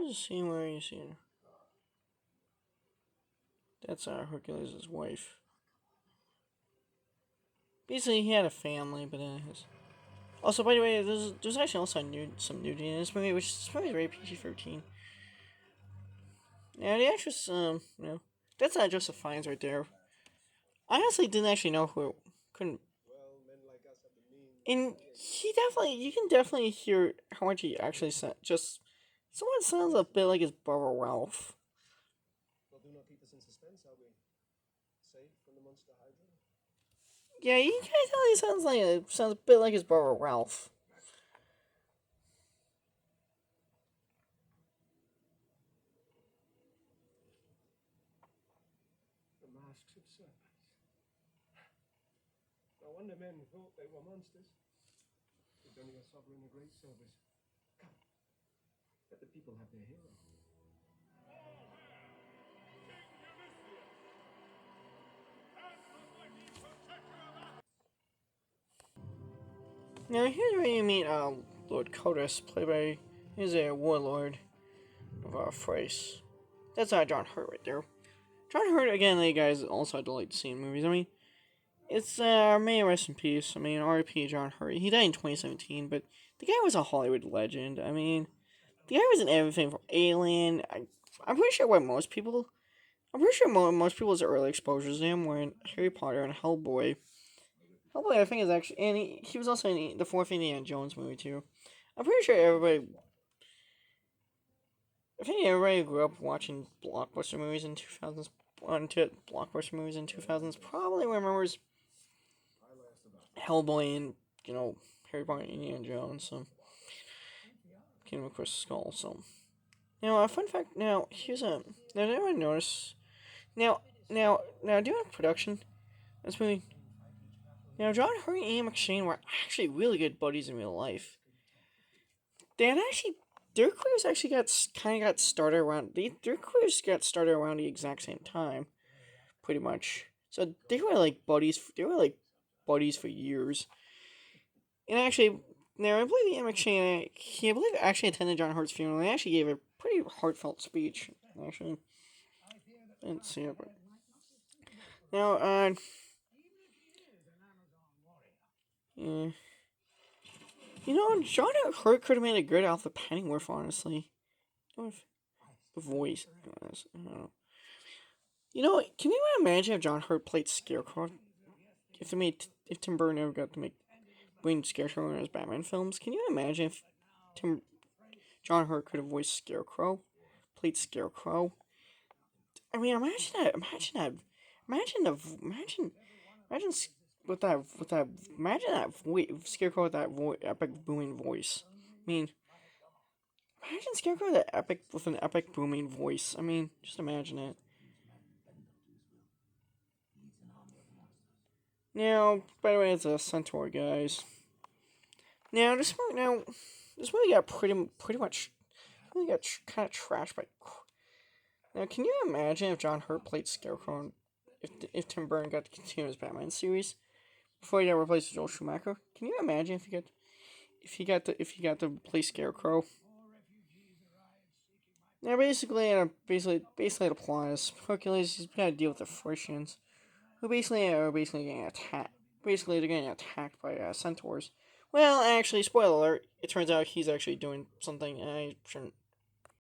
There's a scene where you see her. That's Hercules' wife. Basically, he had a family, but then his. Also, by the way, there's actually also some nudity in this movie, which is probably very PG-13. Yeah, the actress, that's not Joseph Fiennes right there. I honestly didn't actually know who it couldn't. And you can definitely hear how much he actually said. Just someone sounds a bit like his brother Ralph. Yeah, you can tell he sounds a bit like his brother Ralph. The masks of serpents. No wonder men thought they were monsters. Did only a sovereign a great service. Come, let the people have their hero. Now here's where you meet Lord Codus, played by he's a warlord of Thrace. That's John Hurt right there. John Hurt again, the guys also I like to see in movies. I mean, it's may rest in peace. I mean, R.I.P. John Hurt. He died in 2017, but the guy was a Hollywood legend. I mean, the guy was in everything from Alien. I'm pretty sure what most people. I'm pretty sure most people's early exposures to him were in Harry Potter and Hellboy. Hellboy, I think, is actually, and he was also in the fourth Indiana Jones movie too. I'm pretty sure everybody. I think everybody grew up watching blockbuster movies in 2000s. Blockbuster movies in 2000s probably remembers Hellboy and Harry Potter and Indiana Jones. So Kingdom of Crystal Skull. So now a fun fact. Now here's a. Now did anyone notice? Now doing production. This movie. Now John Hurt and Ian McShane were actually really good buddies in real life. They had actually their careers actually got started around their careers got started around the exact same time, pretty much. So they were like buddies. They were like buddies for years. And actually, now I believe Ian McShane, I believe actually attended John Hurt's funeral. And actually gave a pretty heartfelt speech. Actually, I didn't see it, but now, yeah. John Hurt could have made a good Alfred Pennyworth, honestly. The voice, I don't know. Can you imagine if John Hurt played Scarecrow? If Tim Burton ever got to bring Scarecrow in his Batman films, can you imagine if Tim John Hurt could have voiced Scarecrow, played Scarecrow? I mean, imagine that. Imagine the. Imagine with that. Imagine that Scarecrow with that epic booming voice. I mean, imagine Scarecrow with an epic booming voice. I mean, just imagine it. Now, by the way, it's a centaur, guys. This movie got pretty much really got kind of trashed by. Now, can you imagine if John Hurt played Scarecrow, if Tim Burton got to continue his Batman series before he got replaced with Joel Schumacher? Can you imagine if he got to play Scarecrow? Now, basically, the plot is Hercules. He's got to deal with the Frisians, who basically getting attacked. Basically, they're getting attacked by centaurs. Well, actually, spoiler alert. It turns out he's actually doing something. I shouldn't